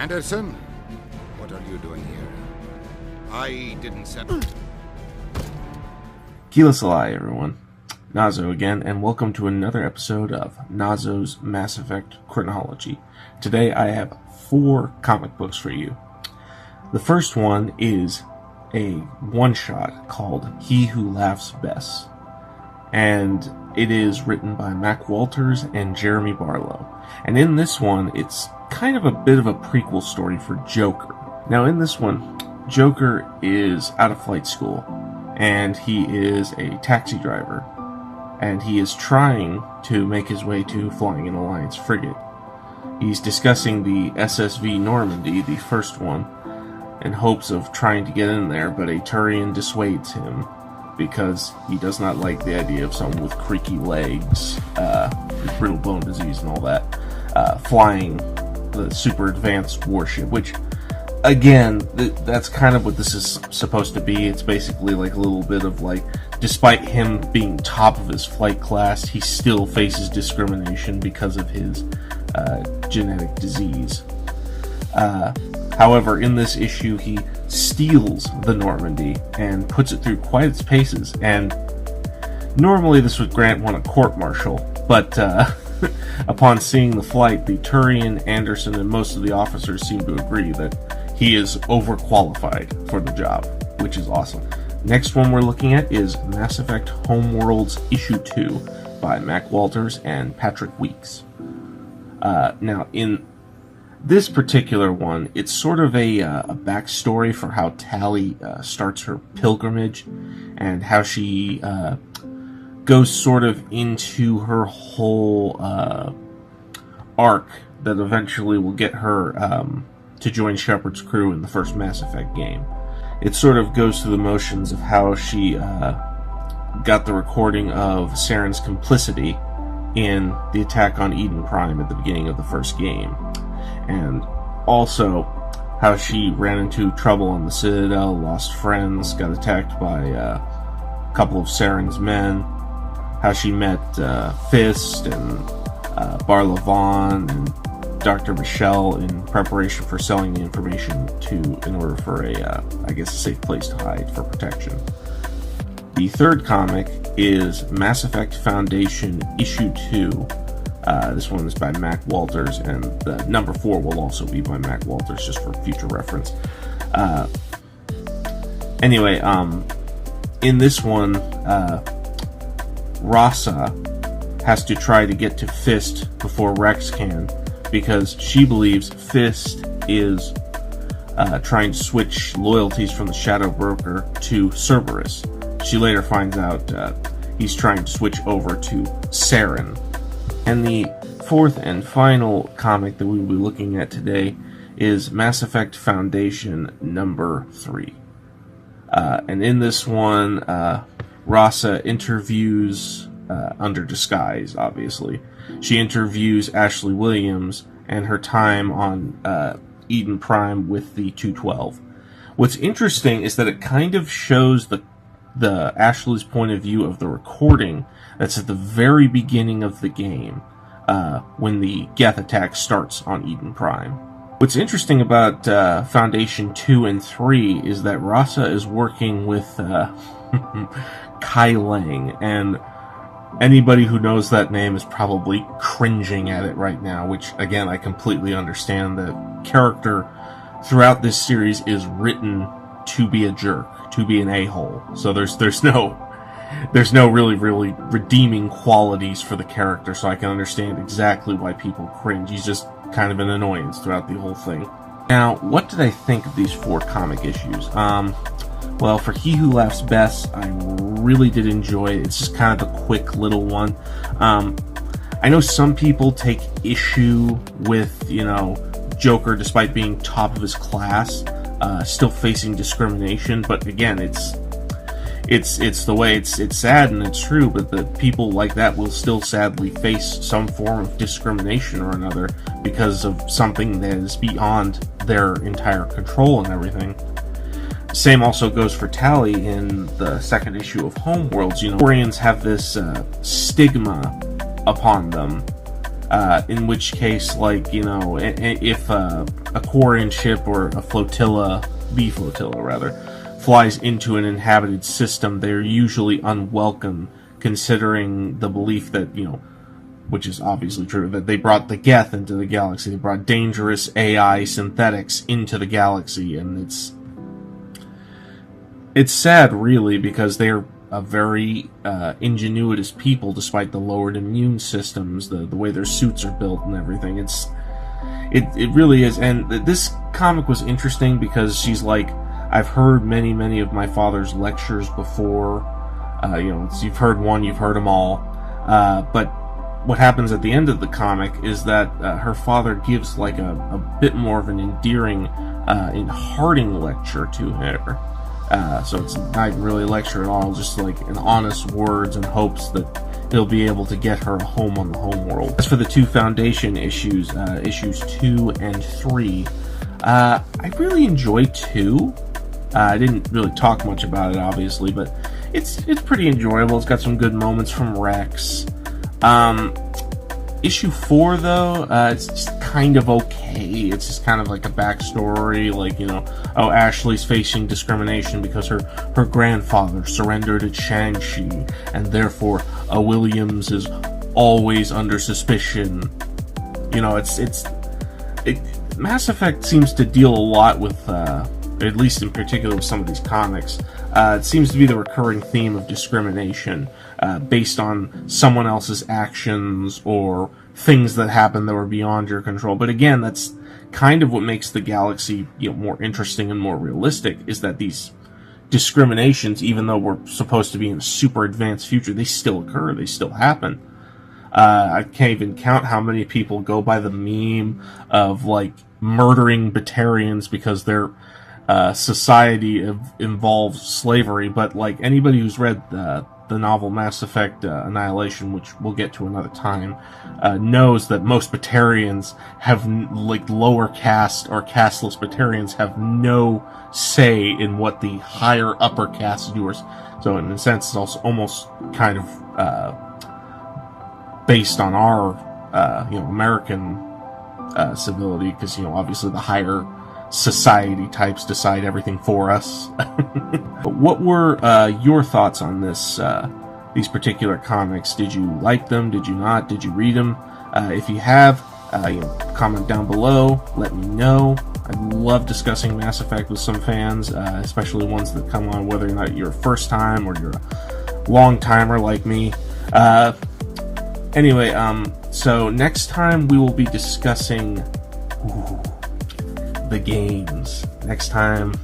Anderson, what are you doing here? I didn't send... Kilasalai, everyone. Nazo again, and welcome to another episode of Nazo's Mass Effect Chronology. Today I have 4 comic books for you. The first one is a one-shot called He Who Laughs Best, and it is written by Mac Walters and Jeremy Barlow. And in this one, it's kind of a bit of a prequel story for Joker. Now in this one, Joker is out of flight school, and he is a taxi driver, and he is trying to make his way to flying an Alliance frigate. He's discussing the SSV Normandy, the first one, in hopes of trying to get in there, but a Turian dissuades him because he does not like the idea of someone with creaky legs, brittle bone disease and all that, flying the super advanced warship, which, again, that's kind of what this is supposed to be. It's basically like a little bit of like, despite him being top of his flight class, he still faces discrimination because of his genetic disease. However, in this issue, he steals the Normandy and puts it through quite its paces, and normally this would grant one a court-martial, but upon seeing the flight, the Turian, Anderson, and most of the officers seem to agree that he is overqualified for the job, which is awesome. Next one we're looking at is Mass Effect Homeworlds Issue 2 by Mac Walters and Patrick Weeks. Now, in this particular one, it's sort of a backstory for how Tali starts her pilgrimage and how she goes sort of into her whole arc that eventually will get her to join Shepard's crew in the first Mass Effect game. It sort of goes through the motions of how she got the recording of Saren's complicity in the attack on Eden Prime at the beginning of the first game, and also how she ran into trouble on the Citadel, lost friends, got attacked by a couple of Saren's men, how she met Fist and Barla Vaughn and Dr. Michelle in preparation for selling the information in order for a safe place to hide for protection. The third comic is Mass Effect Foundation Issue 2. This one is by Mac Walters, and the number 4 will also be by Mac Walters, just for future reference. Anyway, in this one, Rasa has to try to get to Fist before Rex can, because she believes Fist is trying to switch loyalties from the Shadow Broker to Cerberus. She later finds out he's trying to switch over to Saren. And the fourth and final comic that we will be looking at today is Mass Effect Foundation number 3. And in this one, Rasa interviews, under disguise, obviously, she interviews Ashley Williams and her time on Eden Prime with the 212. What's interesting is that it kind of shows the Ashley's point of view of the recording that's at the very beginning of the game, when the Geth attack starts on Eden Prime. What's interesting about Foundation 2 and 3 is that Rasa is working with Kai Lang, and anybody who knows that name is probably cringing at it right now, which, again, I completely understand. The character throughout this series is written to be a jerk, to be an a-hole. So there's no really redeeming qualities for the character, so I can understand exactly why people cringe. He's just kind of an annoyance throughout the whole thing. Now, what did I think of these 4 comic issues? Well, for He Who Laughs Best, I really did enjoy it. It's just kind of a quick little one. I know some people take issue with, Joker, despite being top of his class, still facing discrimination, but again, it's the way it's sad and it's true, but the people like that will still sadly face some form of discrimination or another because of something that is beyond their entire control and everything. Same also goes for Tali in the second issue of Homeworlds. Turians have this stigma upon them In which case, like, you know, if a Quarian ship or a flotilla, B flotilla rather, flies into an inhabited system, they're usually unwelcome, considering the belief that, you know, which is obviously true, that they brought the Geth into the galaxy. They brought dangerous AI synthetics into the galaxy, and it's sad, really, because they're a very ingenuitous people, despite the lowered immune systems, the way their suits are built and everything. It really is. And this comic was interesting because she's like, I've heard many of my father's lectures before. You know, you've heard one, you've heard them all. But what happens at the end of the comic is that her father gives like a bit more of an endearing, hearting lecture to her. So it's not really a lecture at all, just like an honest words and hopes that they'll be able to get her a home on the homeworld. As for the two Foundation issues, issues 2 and 3, I really enjoyed 2. I didn't really talk much about it, obviously, but it's pretty enjoyable. It's got some good moments from Rex. Issue 4, though, it's just kind of okay. It's just kind of like a backstory, like, you know, oh, Ashley's facing discrimination because her grandfather surrendered at Shang-Chi, and therefore a Williams is always under suspicion. You know, Mass Effect seems to deal a lot with, at least in particular with some of these comics, it seems to be the recurring theme of discrimination based on someone else's actions or things that happen that were beyond your control. But again, that's kind of what makes the galaxy, you know, more interesting and more realistic, is that these discriminations, even though we're supposed to be in a super advanced future, they still occur, they still happen. I can't even count how many people go by the meme of, like, murdering Batarians because their society involves slavery, but, like, anybody who's read the novel Mass Effect Annihilation, which we'll get to another time, knows that most Batarians have, like, lower caste or casteless Batarians have no say in what the higher upper caste do. So in a sense, it's also almost kind of based on our, you know, American civility, because, you know, obviously the higher society types decide everything for us. What were your thoughts on these particular comics? Did you like them? Did you not? Did you read them? If you have, you know, comment down below. Let me know. I love discussing Mass Effect with some fans, especially ones that come on whether or not you're a first time or you're a long timer like me. Anyway, so next time we will be discussing the games. Next time,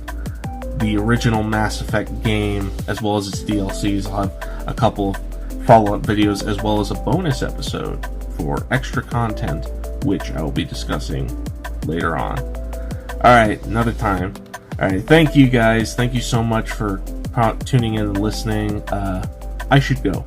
the original Mass Effect game, as well as its DLCs. I'll have a couple of follow-up videos, as well as a bonus episode for extra content, which I will be discussing later on. Alright, another time. Alright, thank you guys. Thank you so much for tuning in and listening. I should go.